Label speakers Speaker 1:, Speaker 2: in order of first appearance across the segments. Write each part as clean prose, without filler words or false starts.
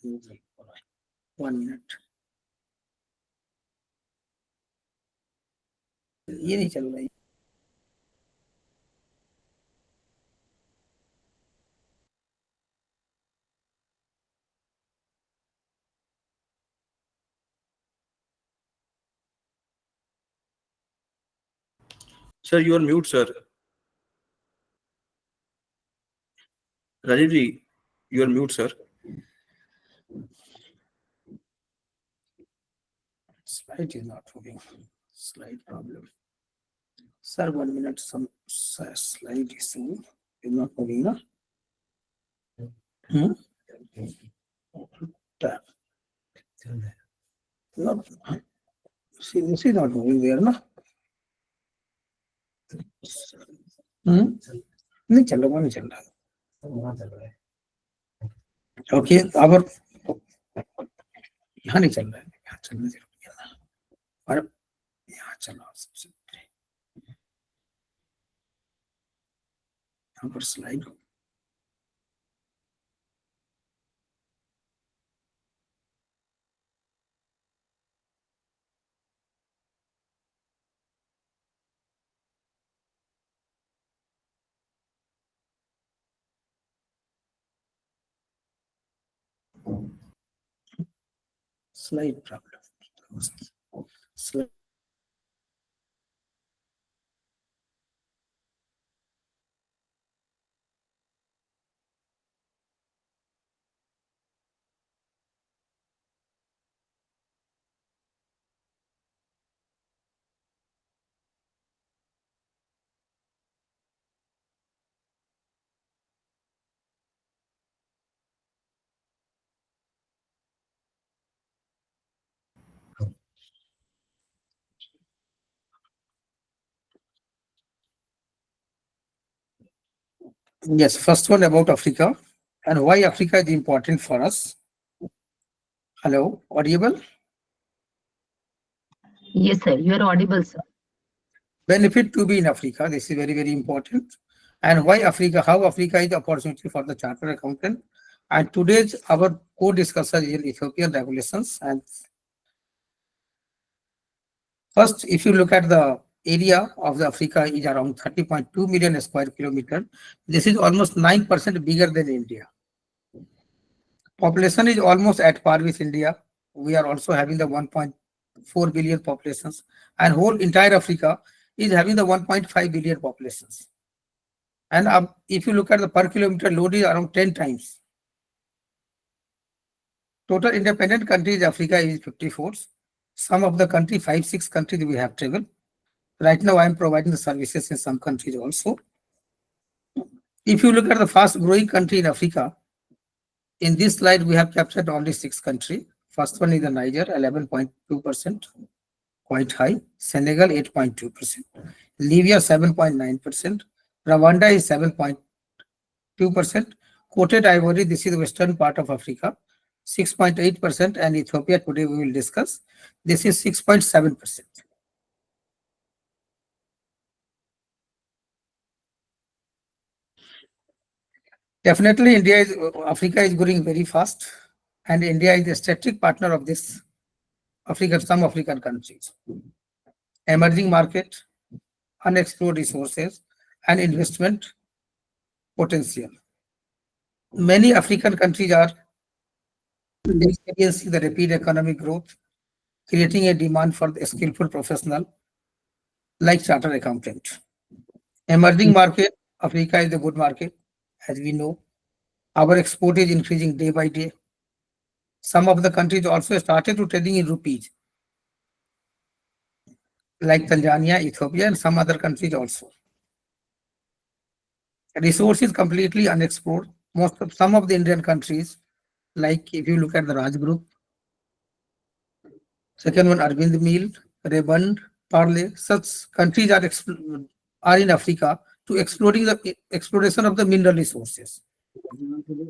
Speaker 1: 1 minute. ये नहीं चल रहा है.
Speaker 2: Sir, you are mute, sir. Rajiv ji, you are mute, sir.
Speaker 1: Slide is not moving. Slide problem. Sir, 1 minute. Some slide is not moving, na? Tap. Not. See, this is not moving there, na? नहीं चल रहा, नहीं चल रहा. Okay, अब यहाँ नहीं चल रहा है, यहाँ चलना जरूरी है ना. और यहाँ चला सबसे पहले, यहाँ पर slide. Slide problem. Slide. Yes, first one about Africa and why Africa is important for us. Hello, audible?
Speaker 3: Yes, sir. You are audible, sir.
Speaker 1: Benefit to be in Africa. This is very, very important. And why Africa? How Africa is the opportunity for the chartered accountant. And today's our co-discussion is in Ethiopian regulations. And first, if you look at the area of the Africa is around 30.2 million square kilometer. This is almost 9% bigger than India. Population is almost at par with India. We are also having the 1.4 billion populations, and whole entire Africa is having the 1.5 billion populations. And if you look at the per kilometer load is around 10 times. Total independent countries Africa is 54. Some of the country, 5-6 countries we have traveled. Right now I am providing the services in some countries also. If you look at the fast growing country in Africa, in this slide we have captured only 6 countries. First one is the Niger, 11.2%, quite high. Senegal, 8.2%. Libya, 7.9%. Rwanda is 7.2%. Cote d'Ivoire, this is the western part of Africa, 6.8%. And Ethiopia, today we will discuss, this is 6.7%. Definitely, Africa is growing very fast, and India is a strategic partner of this some African countries. Emerging market, unexplored resources, and investment potential. Many African countries are experiencing the rapid economic growth, creating a demand for the skillful professional like chartered accountant. Emerging market, Africa is a good market, as we know. Our export is increasing day by day. Some of the countries also started to trading in rupees, like Tanzania, Ethiopia, and some other countries also. Resources completely unexplored. Some of the Indian countries, like if you look at the Raj Group, second one Arvind Mill, Rebund, Parle, such countries are in Africa to exploring the exploration of the mineral resources.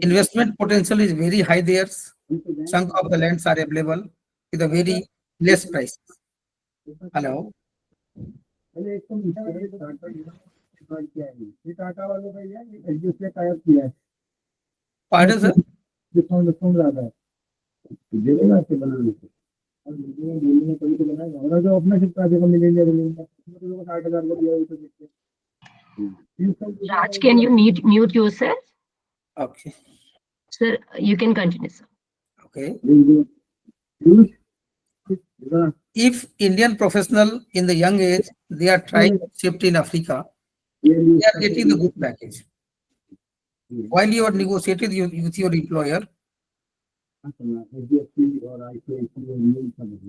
Speaker 1: Investment potential is very high there. Chunk of the lands are available with a very less price. Hello. Pardon, sir?
Speaker 2: देगा आपके बनाने को। और video बोलने में कभी तो बनाएगा, और जो अपना कितना देखो मिलेंगे मिलेंगे, तो लोगों को 60,000 का दिया, वो तो देखते हैं। 30 साल तो
Speaker 3: Raj, can you mute yourself?
Speaker 1: Okay.
Speaker 3: Sir, you can continue, sir.
Speaker 1: Okay.
Speaker 2: Use
Speaker 1: If Indian professional in the young age, they are trying to shift in Africa, they are getting the good package. While you are negotiating with your employer,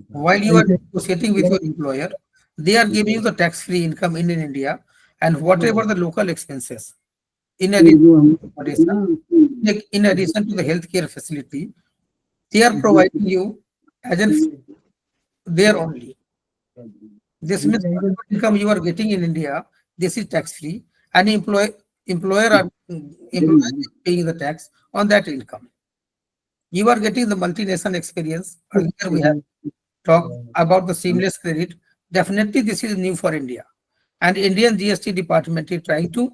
Speaker 1: while you are negotiating with your employer, they are giving you the tax-free income in India and whatever the local expenses. In addition, in addition to the healthcare facility, they are providing you as an there only. This means whatever income you are getting in India, this is tax-free, and employer is paying the tax on that income. You are getting the multinational experience. Earlier we have talked about the seamless credit. Definitely this is new for India. And Indian GST department is trying to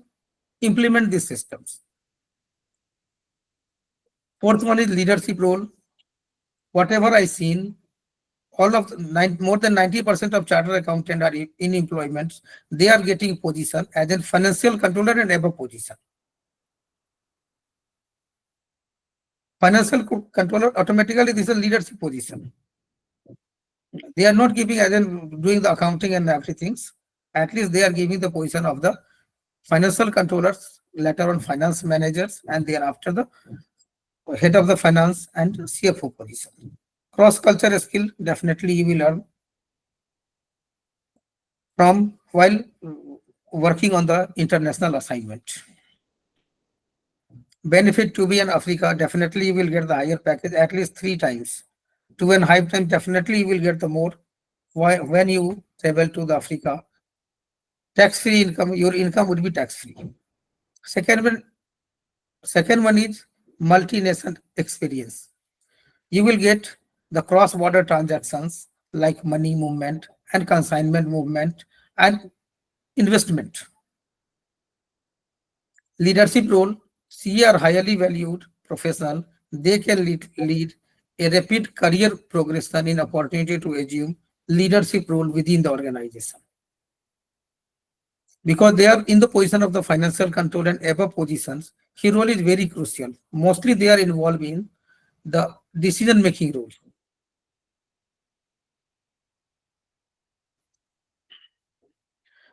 Speaker 1: implement these systems. Fourth one is leadership role. Whatever I seen, all of more than 90% of chartered accountant are in employment. They are getting position as a financial controller and above position. Financial controller automatically this is a leadership position. They are not giving as in doing the accounting and everything. At least they are giving the position of the financial controllers, later on finance managers, and thereafter the head of the finance and CFO position. Cross culture skill definitely you will learn from while working on the international assignment. Benefit to be in Africa, definitely you will get the higher package at least 3 times. 2.5 times, definitely you will get the more when you travel to the Africa. Tax-free income, your income would be tax-free. Second one is multinational experience. You will get the cross-border transactions like money movement and consignment movement and investment. Leadership role, CA are highly valued professional. They can lead a rapid career progression in opportunity to assume leadership role within the organization. Because they are in the position of the financial control and above positions, his role is very crucial. Mostly they are involved in the decision-making role.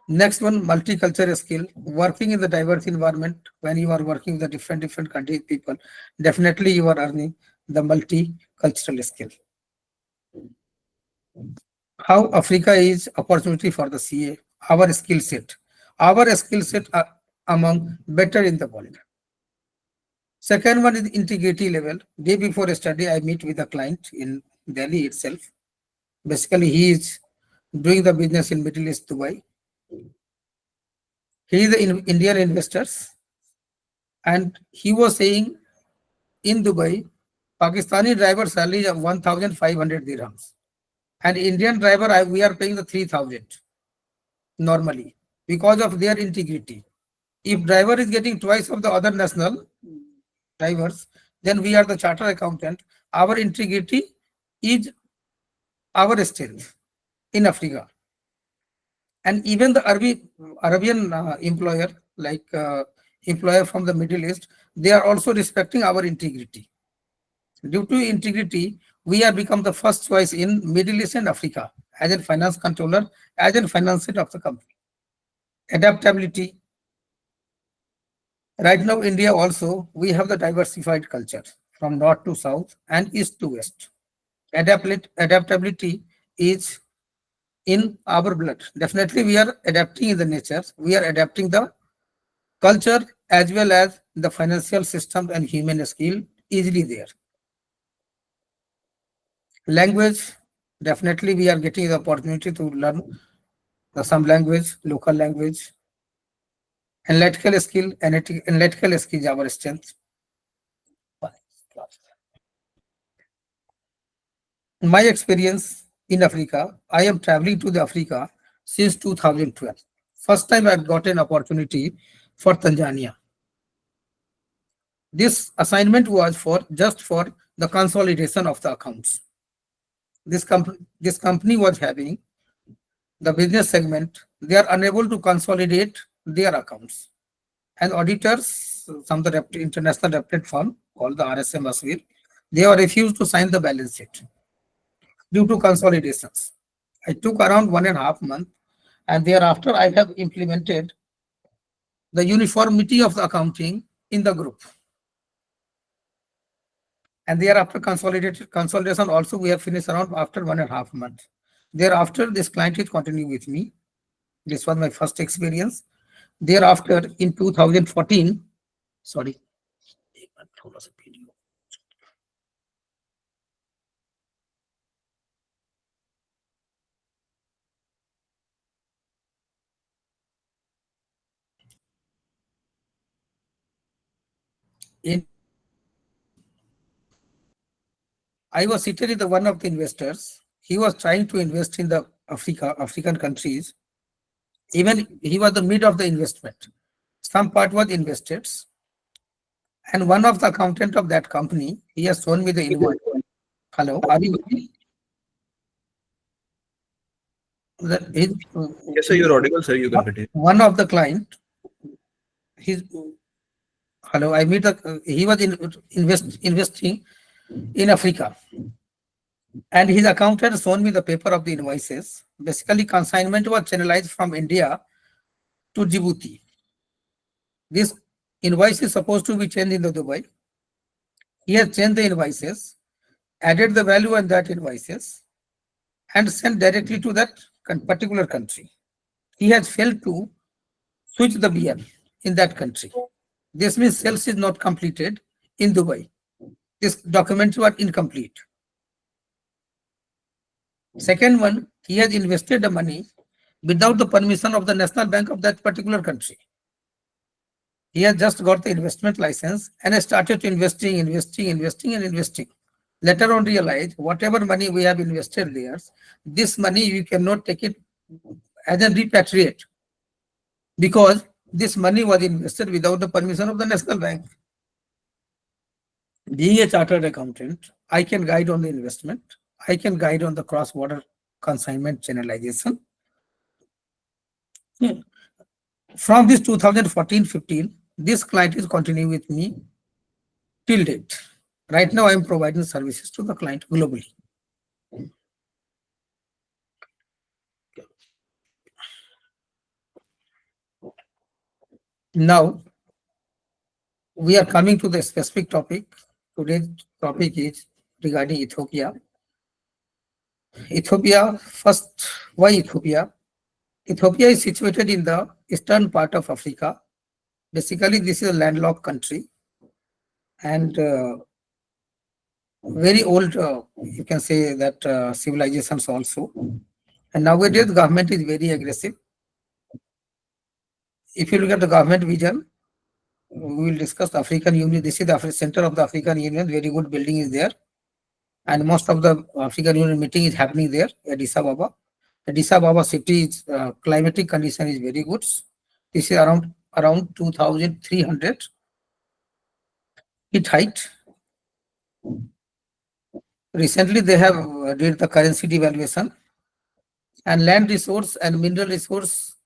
Speaker 1: Next one, multicultural skill. Working in the diverse environment, when you are working with the different countries, people, definitely you are earning the multicultural skill. How Africa is opportunity for the CA, our skill set. Our skill set are among better in the world. Second one is integrity level. Day before yesterday, I meet with a client in Delhi itself. Basically, he is doing the business in Middle East, Dubai. He is an Indian investors, and he was saying in Dubai, Pakistani driver salary is 1,500 dirhams, and Indian driver we are paying the 3,000 normally because of their integrity. If driver is getting twice of the other national drivers, then we are the charter accountant. Our integrity is our strength in Africa. And even the Arabian employer, like employer from the Middle East, they are also respecting our integrity. Due to integrity, we have become the first choice in Middle East and Africa as a finance controller, as a finance head of the company. Adaptability. Right now, India also, we have the diversified culture from north to south and east to west. Adaptability is in our blood. Definitely, we are adapting in the nature. We are adapting the culture as well as the financial system and human skill easily there. Language, definitely we are getting the opportunity to learn some language, local language. Analytical skill is our strength. My experience in Africa, I am traveling to the Africa since 2012. First time I've got an opportunity for Tanzania. This assignment was for just for the consolidation of the accounts. This company was having the business segment, they are unable to consolidate their accounts. And auditors, some of the international reputed firm called the RSM Aswir, they have refused to sign the balance sheet due to consolidations. I took around 1.5 months, and thereafter I have implemented the uniformity of the accounting in the group. And thereafter consolidation also we have finished around after 1.5 months. Thereafter, this client is continuing with me. This was my first experience. Thereafter, in 2014, sorry, in I was seated with one of the investors. He was trying to invest in the African countries. Even he was the mid of the investment. Some part was invested. And one of the accountant of that company, he has shown me the invoice. Hello, are you with me?
Speaker 4: Yes, sir, you're audible, sir. You can continue.
Speaker 1: One of the client, his hello, I meet the he was investing in Africa, and his accountant shown me the paper of the invoices. Basically, consignment was channelized from India to Djibouti. This invoice is supposed to be changed in the Dubai. He has changed the invoices, added the value on that invoices, and sent directly to that particular country. He has failed to switch the BL in that country. This means sales is not completed in Dubai. This documents were incomplete. Second one, he has invested the money without the permission of the National Bank of that particular country. He has just got the investment license and has started investing. Later on realized whatever money we have invested there, this money we cannot take it as a repatriate because this money was invested without the permission of the National Bank. Being a chartered accountant, I can guide on the investment. I can guide on the cross-border consignment channelization. From this 2014-15, this client is continuing with me till date. Right now, I am providing services to the client globally. Now, we are coming to the specific topic. Today's topic is regarding Ethiopia. Ethiopia, first, why Ethiopia? Ethiopia is situated in the eastern part of Africa. Basically, this is a landlocked country and very old, you can say that civilizations also. And nowadays, government is very aggressive. If you look at the government vision, we will discuss the African Union. This is the center of the African Union. Very good building is there. And most of the African Union meeting is happening there at Addis Ababa. Addis Ababa city climatic condition is very good. This is around 2,300 feet height. Recently, they have did the currency devaluation, and land resource and mineral resource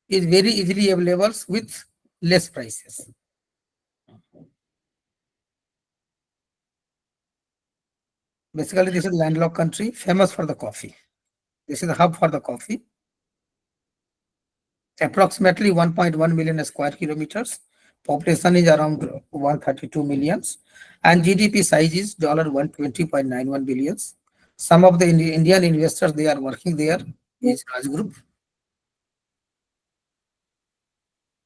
Speaker 1: is very easily available with less prices. Basically, this is landlocked country, famous for the coffee. This is the hub for the coffee. Approximately 1.1 million square kilometers. Population is around 132 millions, and GDP size is $120.91 billions. Some of the Indian investors they are working there is Raj Group,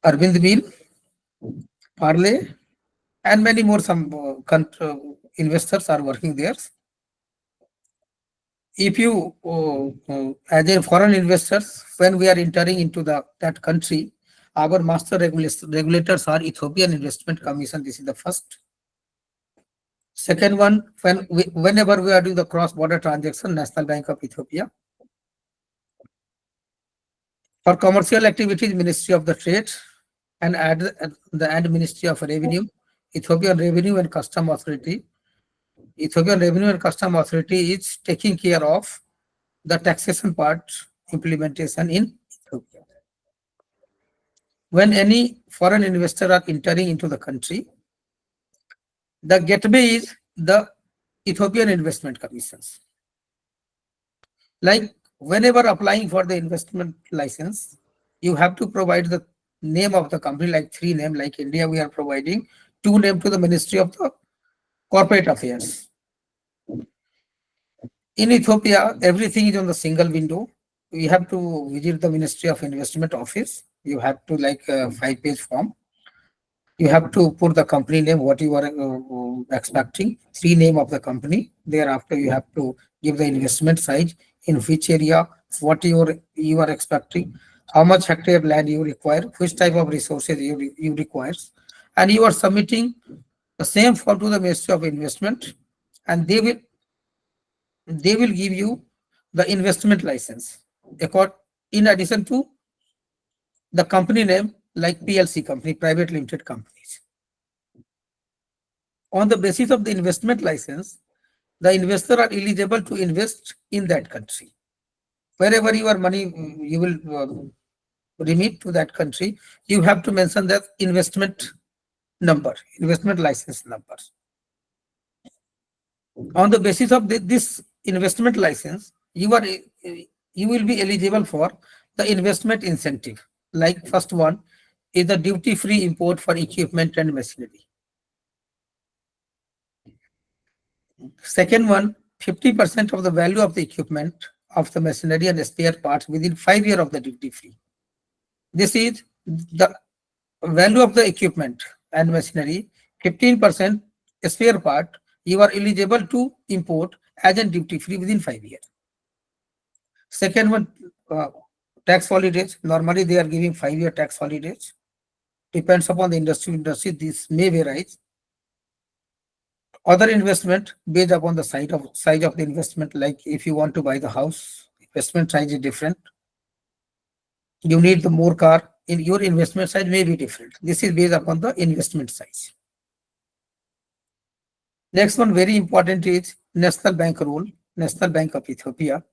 Speaker 1: Arvind Mill, Parle, and many more. Some investors are working there. If you, as a foreign investors, when we are entering into that country, our master regulators are Ethiopian Investment Commission. This is the first. Second one, whenever we are doing the cross-border transaction, National Bank of Ethiopia. For commercial activities, Ministry of the Trade, and the Ministry of Revenue, Ethiopian Revenue and Custom Authority. Ethiopian Revenue and Custom Authority is taking care of the taxation part implementation in Ethiopia. When any foreign investor are entering into the country, the gateway is the Ethiopian Investment Commissions. Like whenever applying for the investment license, you have to provide the name of the company, like 3 names. Like India, we are providing 2 names to the Ministry of the Corporate Affairs. In Ethiopia, everything is on the single window. You have to visit the Ministry of Investment office. You have to like a 5-page form. You have to put the company name, what you are expecting, 3 name of the company. Thereafter, you have to give the investment size, in which area, what you are expecting, how much hectare land you require, which type of resources you require, and you are submitting the same form to the Ministry of Investment, and they will give you the investment license. In addition to the company name, like PLC company, private limited companies. On the basis of the investment license, the investor are eligible to invest in that country. Wherever your money you will remit to that country, you have to mention that investment number, investment license number. On the basis of this investment license, you will be eligible for the investment incentive. Like first one is the duty-free import for equipment and machinery. Second one, 50% of the value of the equipment of the machinery and spare parts within 5 years of the duty-free. This is the value of the equipment and machinery. 15% spare part you are eligible to import as a duty-free within 5 years. Second one, tax holidays. Normally they are giving 5-year tax holidays. Depends upon the industry. This may vary. Other investment based upon the size of the investment. Like if you want to buy the house, investment size is different. You need the more car, in your investment size may be different. This is based upon the investment size. Next one, very important, is National Bank rule, National Bank of Ethiopia.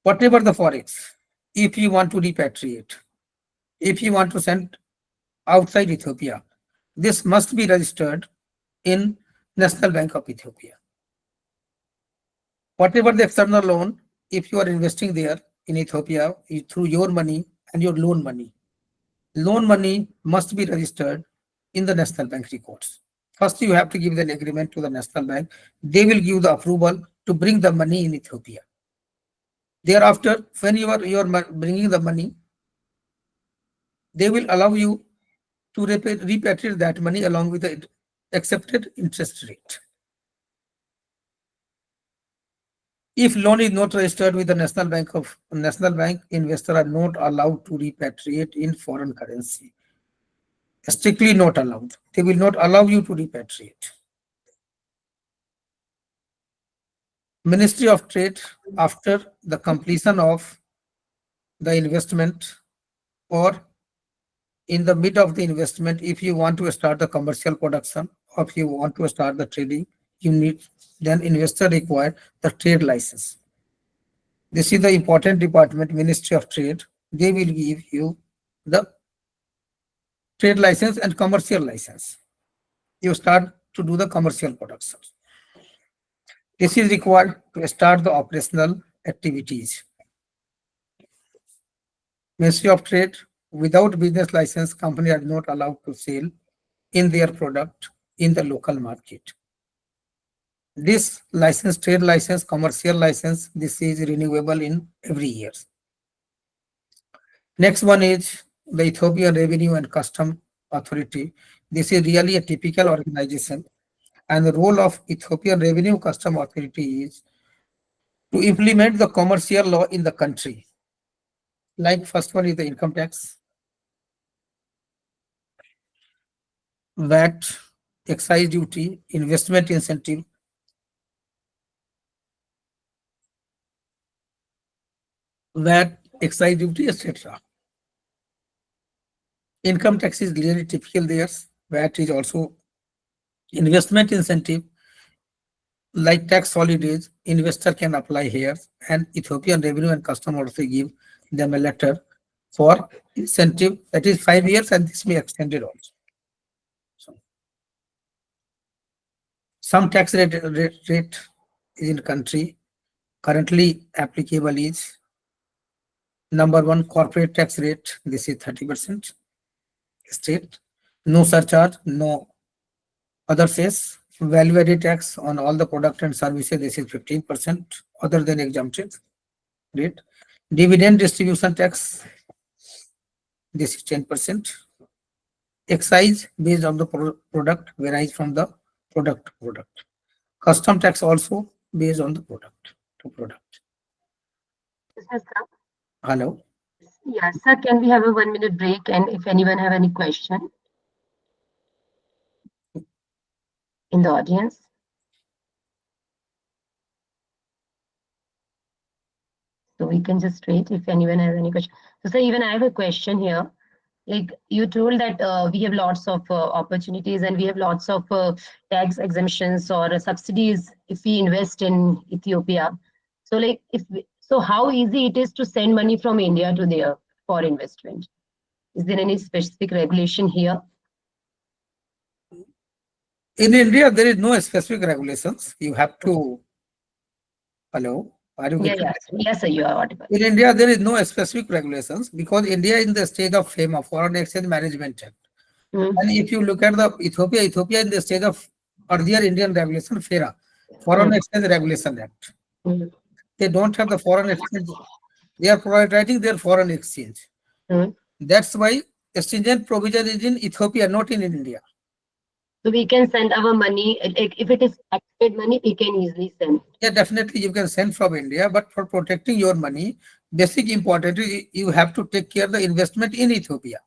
Speaker 1: Whatever the forex, if you want to repatriate, if you want to send outside Ethiopia, this must be registered in National Bank of Ethiopia. Whatever the external loan, if you are investing there in Ethiopia through your money and your loan money must be registered in the National Bank records. First, you have to give an agreement to the National Bank. They will give the approval to bring the money in Ethiopia. Thereafter, when you are bringing the money, they will allow you to repatriate that money along with the accepted interest rate. If loan is not registered with the National Bank, investors are not allowed to repatriate in foreign currency. Strictly not allowed. They will not allow you to repatriate. Ministry of Trade, after the completion of the investment or in the mid of the investment, if you want to start the commercial production or if you want to start the trading, then investor require the trade license. This is the important department, Ministry of Trade. They will give you the trade license and commercial license. You start to do the commercial production. This is required to start the operational activities. Ministry of Trade, without business license, companies are not allowed to sell in their product in the local market. This license, trade license, commercial license, this is renewable in every year. Next one is the Ethiopian Revenue and Custom Authority. This is really a typical organization, and the role of Ethiopian Revenue Custom Authority is to implement the commercial law in the country. Like first one is the income tax, VAT, excise duty, investment incentive, VAT, excise duty, etc. Income tax is really typical there. VAT is also investment incentive. like tax holidays, investor can apply here, and Ethiopian Revenue and Custom also give them a letter for incentive that is 5 years, and this may extended also. So, some tax rate is in country currently applicable is number one corporate tax rate. This is 30% state. No surcharge, no other cess. Value added tax on all the product and services. This is 15% other than exempted rate. Dividend distribution tax. This is 10%. Excise based on the product varies from the product to product. Custom tax also based on the product to product.
Speaker 3: Yes, sir.
Speaker 1: Hello.
Speaker 3: Yes, sir. Can we have a 1 minute break? And if anyone have any question in the audience? So we can just wait if anyone has any question. So, sir, even I have a question here. Like you told that we have lots of opportunities and we have lots of tax exemptions or subsidies if we invest in Ethiopia. So, like, so how easy it is to send money from India to there for investment? Is there any specific regulation here?
Speaker 1: In India, there is no specific regulations. You have to. Hello. Are you
Speaker 3: Yeah,
Speaker 1: getting?
Speaker 3: yes, sir. You are audible.
Speaker 1: In India, there is no specific regulations because India is in the stage of FEMA, Foreign Exchange Management Act.
Speaker 3: Mm,
Speaker 1: And if you look at the Ethiopia in the stage of earlier Indian regulation, FERA, Foreign
Speaker 3: mm,
Speaker 1: Exchange Regulation Act.
Speaker 3: mm,
Speaker 1: They don't have the foreign exchange. They are prioritizing their foreign exchange.
Speaker 3: mm.
Speaker 1: That's why stringent provision is in Ethiopia, not in India.
Speaker 3: So we can send our money. Like if it is tax-paid money, we can easily send.
Speaker 1: Yeah, definitely you can send from India, but for protecting your money, basic important you have to take care the investment in Ethiopia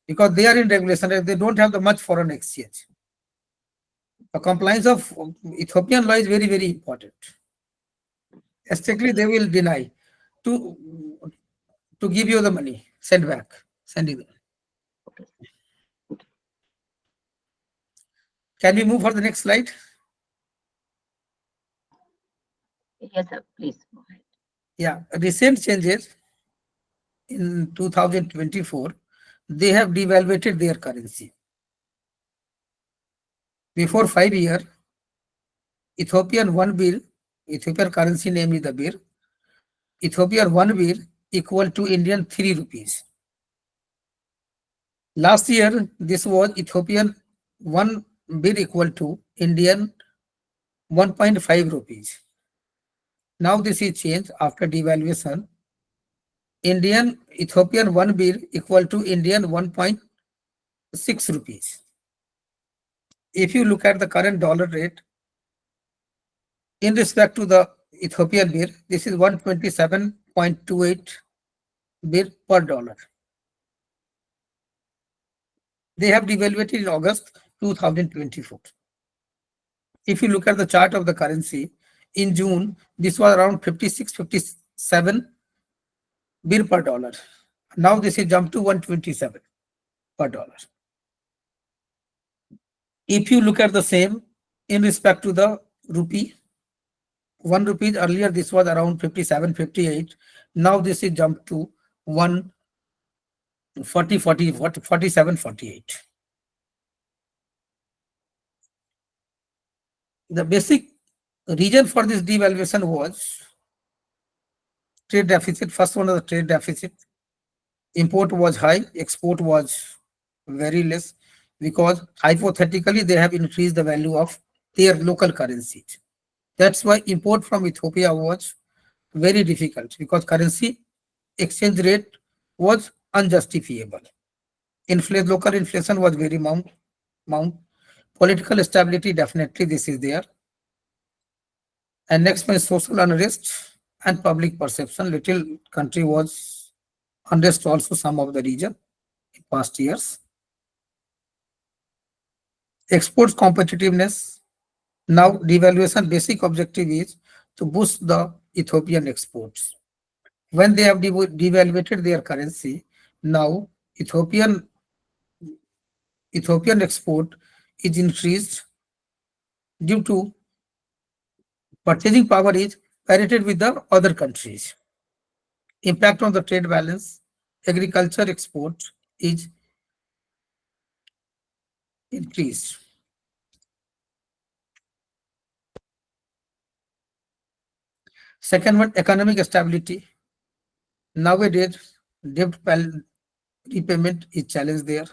Speaker 1: because they are in regulation and they don't have the much foreign exchange. The compliance of Ethiopian law is very, very important. Strictly, they will deny to to give you the money, send back, sending them. Can we move for the next slide?
Speaker 3: Yes, sir. Please go ahead.
Speaker 1: Yeah, recent changes in 2024, they have devaluated their currency. Before 5 years, Ethiopian one birr, Ethiopian currency namely the birr, Ethiopian one birr equal to Indian 3 rupees. Last year, this was Ethiopian one birr equal to Indian 1.5 rupees. Now this is changed after devaluation. Indian Ethiopian one birr equal to Indian 1.6 rupees. If you look at the current dollar rate, in respect to the Ethiopian birr, this is 127.28 birr per dollar. They have devaluated in August 2024. If you look at the chart of the currency, in June, this was around 56, 57 birr per dollar. Now this is jumped to 127 per dollar. If you look at the same in respect to the rupee, 1 rupees earlier this was around 57, 58. Now this is jumped to 140, 47, 48. The basic reason for this devaluation was trade deficit. First one was the trade deficit. Import was high, export was very less because hypothetically they have increased the value of their local currencies. That's why import from Ethiopia was very difficult because currency exchange rate was unjustifiable. Local inflation was very mount. Political stability, definitely this is there. And next one is social unrest and public perception. Little country was unrest also some of the region in past years. Exports competitiveness. Now devaluation basic objective is to boost the Ethiopian exports. When they have devaluated their currency, now Ethiopian export is increased due to Purchasing power is paritated with the other countries. Impact on the trade balance, agriculture export is increased. Second one, economic stability. Nowadays, repayment is challenged there.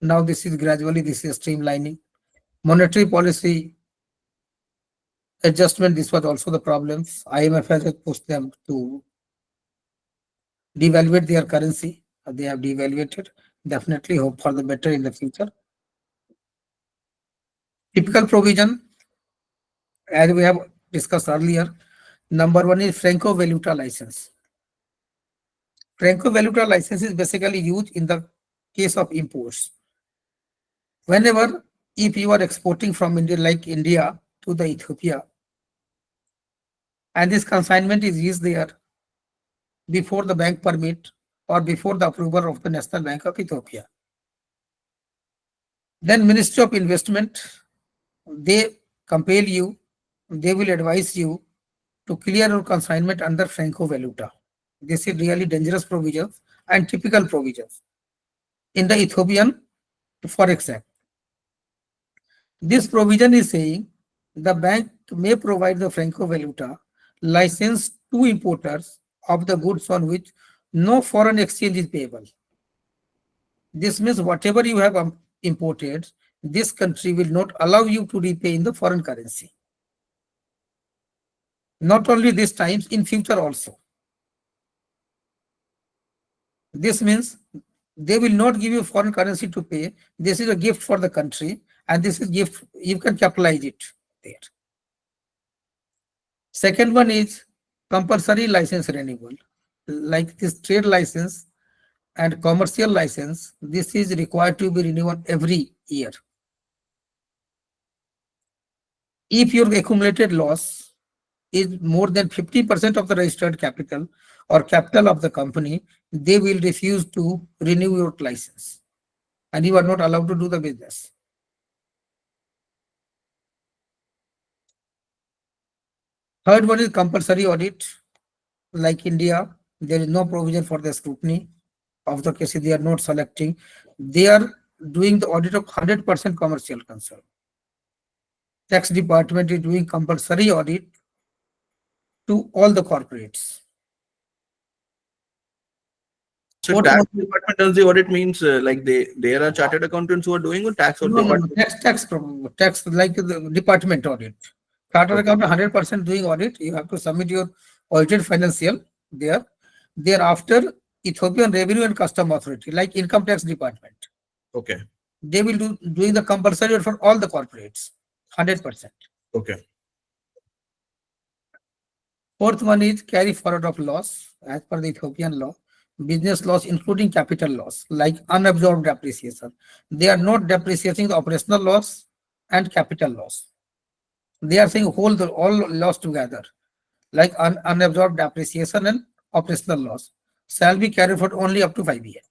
Speaker 1: Now this is streamlining. Monetary policy adjustment, this was also the problems. IMF has pushed them to devaluate their currency. They have devaluated. Definitely hope for the better in the future. Typical provision, as we have discussed earlier, number one is Franco Valuta license. Franco Valuta license is basically used in the case of imports. Whenever, if you are exporting from India, like India to the Ethiopia, and this consignment is used there before the bank permit or before the approval of the National Bank of Ethiopia, then Ministry of Investment, they compel you, they will advise you to clear your consignment under Franco Valuta. This is really dangerous provisions and typical provisions in the Ethiopian Forex Act. This provision is saying the bank may provide the Franco Valuta license to importers of the goods on which no foreign exchange is payable. This means whatever you have imported, this country will not allow you to repay in the foreign currency. Not only this times, in future also. This means they will not give you foreign currency to pay. This is a gift for the country, and this is gift, you can capitalize it there. Second one is compulsory license renewal. Like this trade license and commercial license, this is required to be renewed every year. If your accumulated loss is more than 50% of the registered capital or capital of the company, they will refuse to renew your license and you are not allowed to do the business. Third one is compulsory audit. Like India, there is no provision for the scrutiny of the cases. They are not selecting. They are doing the audit of 100% commercial concern. Tax department is doing compulsory audit to all the corporates.
Speaker 4: So
Speaker 1: What
Speaker 4: tax
Speaker 1: about-
Speaker 4: department does the audit means like there are chartered accountants who are doing or tax or
Speaker 1: No,
Speaker 4: department?
Speaker 1: tax like the department audit. Chartered
Speaker 4: Okay.
Speaker 1: accountant 100% doing audit. You have to submit your audited financial there. Thereafter, Ethiopian Revenue and Custom Authority, like income tax department,
Speaker 4: Okay.
Speaker 1: they will doing the compulsory audit for all the corporates, 100%.
Speaker 4: Okay.
Speaker 1: Fourth one is carry forward of loss as per the Ethiopian law. Business loss including capital loss, like unabsorbed depreciation. They are not depreciating the operational loss and capital loss. They are saying all loss together, like unabsorbed depreciation and operational loss shall be carried forward only up to 5 years.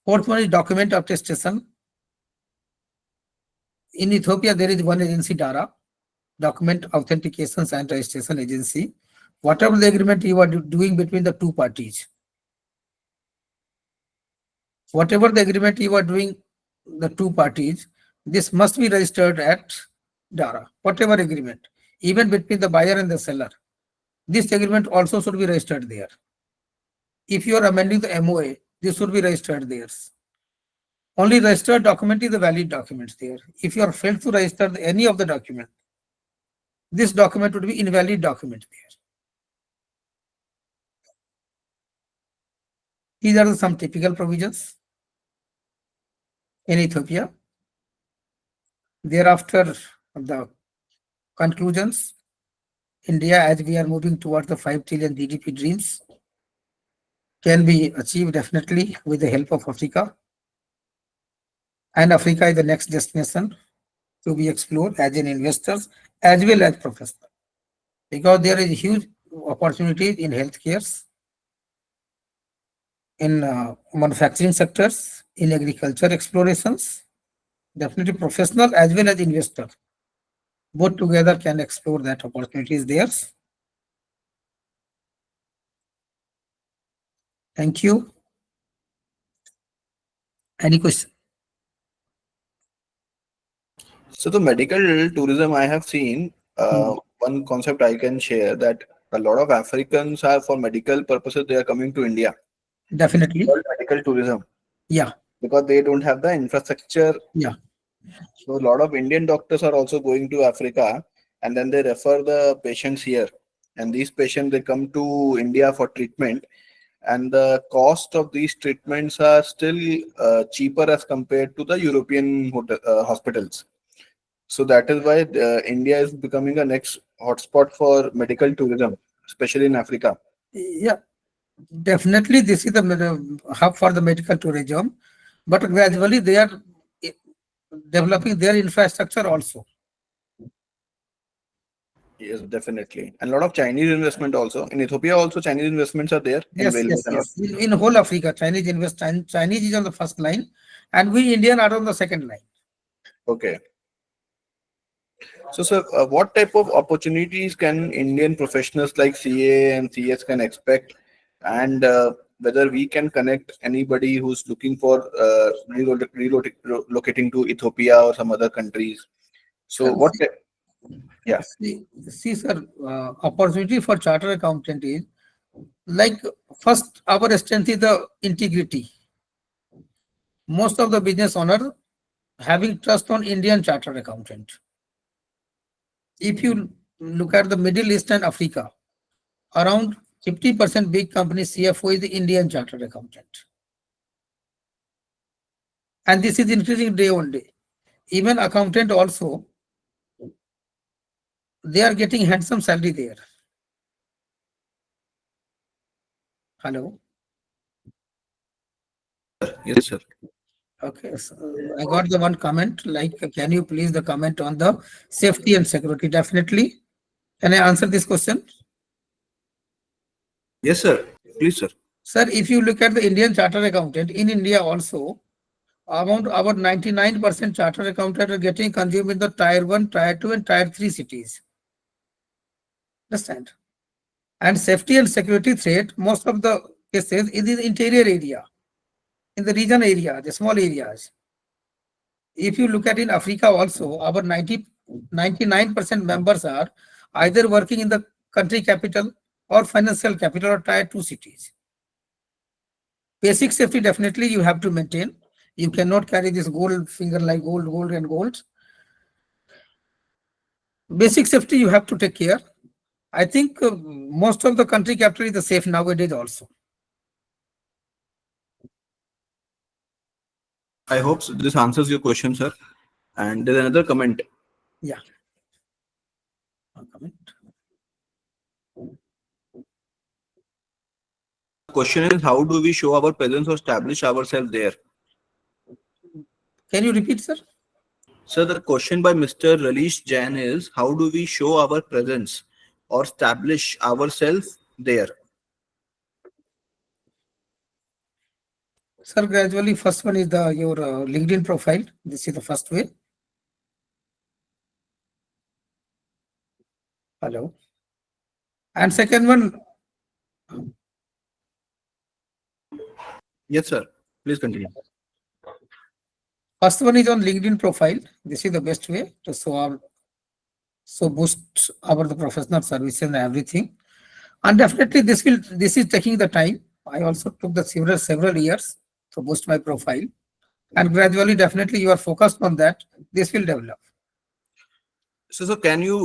Speaker 1: Fourth one is document attestation. In Ethiopia, there is one agency, DARA, Document Authentications and Registration Agency. Whatever the agreement you are doing between the two parties, whatever the agreement you are doing, the two parties, this must be registered at DARA. Whatever agreement, even between the buyer and the seller, this agreement also should be registered there. If you are amending the MOA, this should be registered there. Only registered document is the valid document there. If you are failed to register any of the document, this document would be invalid document there. These are some typical provisions in Ethiopia. Thereafter, the conclusions. India, as we are moving towards the 5 trillion GDP dreams, can be achieved definitely with the help of Africa. And Africa is the next destination to be explored as an investors as well as professional, because there is huge opportunities in healthcare, in manufacturing sectors, in agriculture explorations, definitely professional as well as investor. Both together can explore that opportunities there. Thank you. Any question?
Speaker 4: So the medical tourism I have seen, one concept I can share that a lot of Africans are for medical purposes they are coming to India.
Speaker 1: Definitely.
Speaker 4: Called medical tourism
Speaker 1: Yeah.
Speaker 4: because they don't have the infrastructure.
Speaker 1: Yeah.
Speaker 4: So a lot of Indian doctors are also going to Africa and then they refer the patients here. And these patients they come to India for treatment and the cost of these treatments are still cheaper as compared to the European hospitals. So that is why India is becoming a next hotspot for medical tourism, especially in Africa.
Speaker 1: Yeah. Definitely, this is the hub for the medical tourism, but gradually they are eh, developing their infrastructure also.
Speaker 4: Yes, definitely. And a lot of Chinese investment also. In Ethiopia also Chinese investments are there in
Speaker 1: Yes,
Speaker 4: railways
Speaker 1: yes,
Speaker 4: and all.
Speaker 1: yes. In whole Africa, Chinese is on the first line, and we Indian are on the second line.
Speaker 4: Okay. So, sir, what type of opportunities can Indian professionals like CA and CS can expect, and whether we can connect anybody who's looking for relocating to Ethiopia or some other countries? So,
Speaker 1: Sir,
Speaker 4: what? Yeah.
Speaker 1: see, sir, opportunity for charter accountant is like first our strength is the integrity. Most of the business owner having trust on Indian chartered accountant. If you look at the Middle East and Africa, around 50% big company CFO is the Indian chartered accountant. And this is increasing day on day. Even accountant also, they are getting handsome salary there. Hello.
Speaker 4: Yes, sir.
Speaker 1: Okay. So I got the one comment like, can you please the comment on the safety and security? Definitely. Can I answer this question?
Speaker 4: Yes, sir. Please, sir.
Speaker 1: Sir, if you look at the Indian chartered accountant in India also, around about 99% chartered accountant are getting consumed in the tier 1, tier 2, and tier 3 cities. Understand? And safety and security threat, most of the cases is in the interior area, in the region area, the small areas. If you look at in Africa also, our 99% members are either working in the country capital or financial capital or tier 2 cities. Basic safety definitely you have to maintain. You cannot carry this gold finger like gold, gold and gold. Basic safety you have to take care. I think most of the country capital is the safe nowadays also.
Speaker 4: I hope this answers your question, sir. And there's another comment.
Speaker 1: Yeah. One comment.
Speaker 4: Question is, how do we show our presence or establish ourselves there?
Speaker 1: Can you repeat, sir?
Speaker 4: So the question by Mr. Ralesh Jain is, how do we show our presence or establish ourselves there?
Speaker 1: Sir, gradually first one is the your LinkedIn profile. This is the first way. Hello. And second one,
Speaker 4: Yes, sir. Please continue.
Speaker 1: first one is on LinkedIn profile. This is the best way to show our so boost our the professional services and everything. And definitely this is taking the time. I also took the several years to boost my profile. And gradually, definitely you are focused on that. This will develop.
Speaker 4: So can you,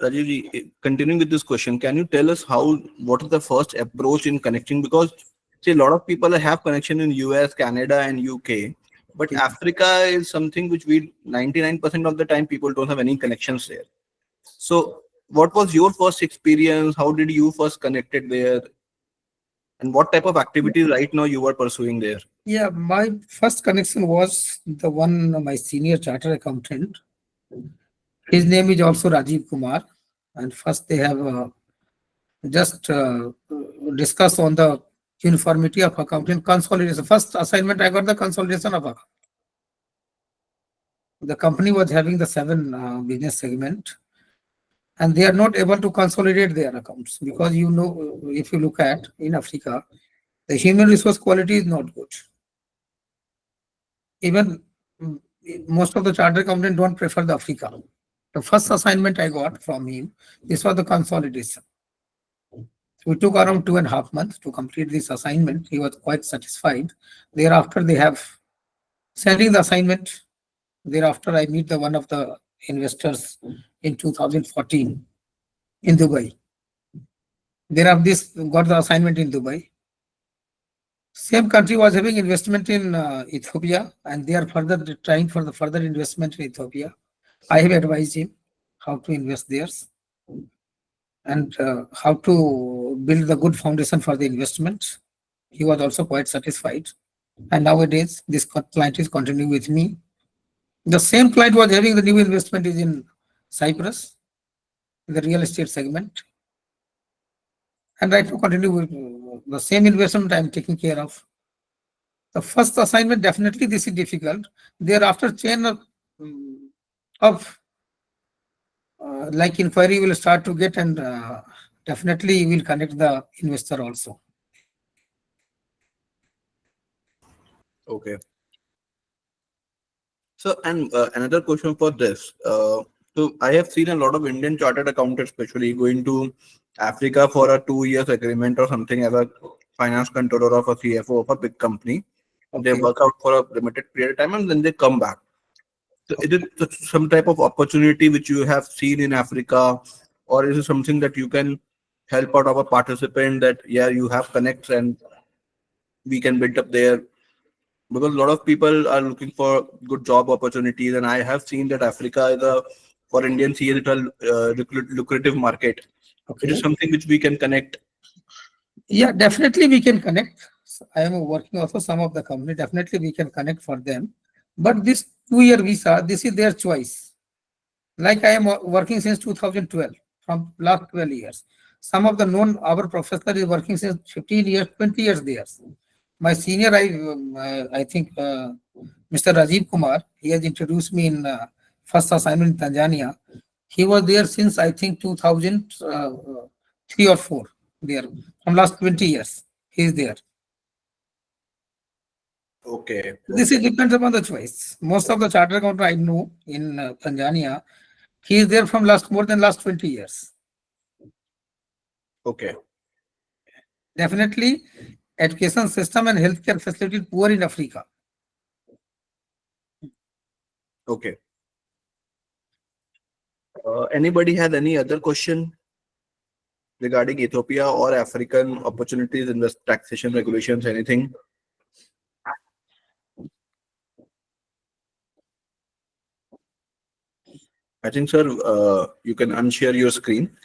Speaker 4: Rajiv ji, continuing with this question, can you tell us what is the first approach in connecting? Because see, a lot of people have connection in US, Canada, and UK, but
Speaker 1: Okay.
Speaker 4: Africa is something which we 99% of the time people don't have any connections there. So, what was your first experience? How did you first connected there? And what type of activities right now you are pursuing there?
Speaker 1: Yeah, my first connection was the one my senior charter accountant. His name is also Rajiv Kumar, and first they have just discussed on the uniformity of accounting, consolidation. First assignment, I got the consolidation of account. The company was having the 7 business segment, and they are not able to consolidate their accounts because if you look at in Africa, the human resource quality is not good. Even most of the chartered accountants don't prefer the Africa. The first assignment I got from him, this was the consolidation. We took around 2.5 months to complete this assignment. He was quite satisfied. Thereafter, they have sending the assignment. Thereafter, I meet the one of the investors in 2014 in Dubai. Thereafter, this got the assignment in Dubai. Same country was having investment in Ethiopia, and they are further trying for the further investment in Ethiopia. I have advised him how to invest there and how to build the good foundation for the investment. He was also quite satisfied. And nowadays, this client is continuing with me. The same client was having the new investment is in Cyprus, the real estate segment. And right now, continue with the same investment I am taking care of. The first assignment, definitely this is difficult. Thereafter, chain of like inquiry will start to get, and definitely will connect the investor also.
Speaker 4: Okay. So, and another question for this. So, I have seen a lot of Indian chartered accountants, especially going to Africa for a 2 years agreement or something as a finance controller of a CFO of a big company. They
Speaker 1: Okay.
Speaker 4: work out for a limited period of time and then they come back. So, is it some type of opportunity which you have seen in Africa, or is it something that you can help out of a participant that, yeah, you have connects and we can build up there? Because a lot of people are looking for good job opportunities, and I have seen that Africa is a for Indians here it's a lucrative market. It is
Speaker 1: Okay.
Speaker 4: something which we can connect.
Speaker 1: Yeah, definitely we can connect. I am working also some of the company. Definitely we can connect for them. But this 2-year visa, this is their choice. Like I am working since 2012, from last 12 years. Some of the known, our professor is working since 15 years, 20 years there. My senior, I think Mr. Rajiv Kumar, he has introduced me in first assignment in Tanzania. He was there since I think 2003 or 4 there. From last 20 years, he is there.
Speaker 4: Okay.
Speaker 1: This is depends upon the choice. Most of the chartered accountant I know in Tanzania, he is there from more than last 20 years.
Speaker 4: Okay.
Speaker 1: Definitely, education system and healthcare facility poor in Africa.
Speaker 4: Okay. Anybody has any other question regarding Ethiopia or African opportunities in the taxation regulations? Anything? I think, sir, you can unshare your screen.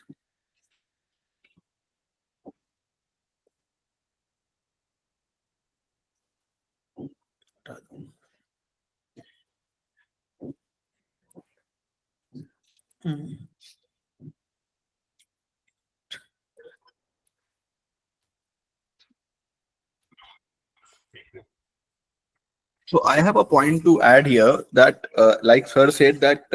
Speaker 4: So I have a point to add here that, like sir said, that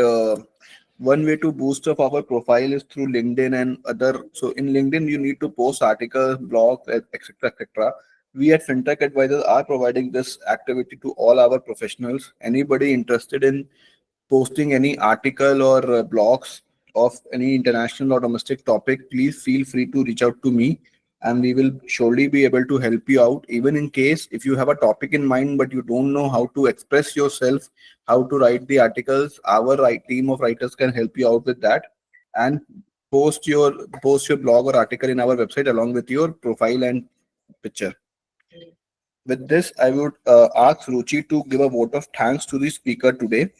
Speaker 4: one way to boost up our profile is through LinkedIn and other. So in LinkedIn, you need to post articles, blogs, etc., etc. We at FinTech Advisors are providing this activity to all our professionals. Anybody interested in posting any article or blogs of any international or domestic topic, please feel free to reach out to me and we will surely be able to help you out. Even in case if you have a topic in mind but you don't know how to express yourself, how to write the articles, our team of writers can help you out with that and post your blog or article in our website along with your profile and picture. With this, I would ask Ruchi to give a vote of thanks to the speaker today,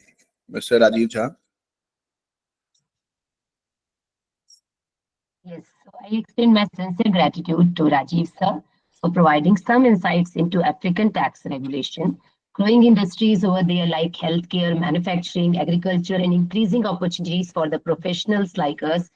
Speaker 4: Mr. Rajiv Jha.
Speaker 3: Yes, so I extend my sincere gratitude to Rajiv sir for providing some insights into African tax regulation, growing industries over there like healthcare, manufacturing, agriculture, and increasing opportunities for the professionals like us.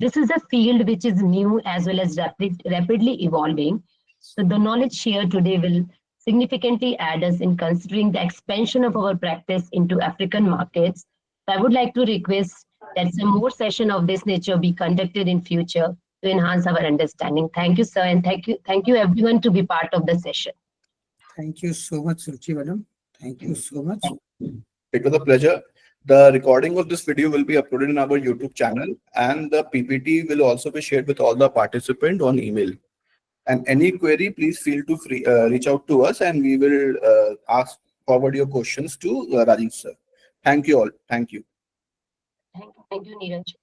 Speaker 3: This is a field which is new as well as rapidly evolving. So the knowledge shared today will significantly aid us in considering the expansion of our practice into African markets. I would like to request that some more session of this nature be conducted in future to enhance our understanding. Thank you, sir, and thank you everyone to be part of the session.
Speaker 1: Thank you so much, Ruchi madam. Thank you so much.
Speaker 4: It was a pleasure. The recording of this video will be uploaded in our YouTube channel, and the PPT will also be shared with all the participants on email. And any query, please feel to reach out to us, and we will ask forward your questions to Rajiv sir. Thank you all. Thank you.
Speaker 3: Thank you, Neeraj.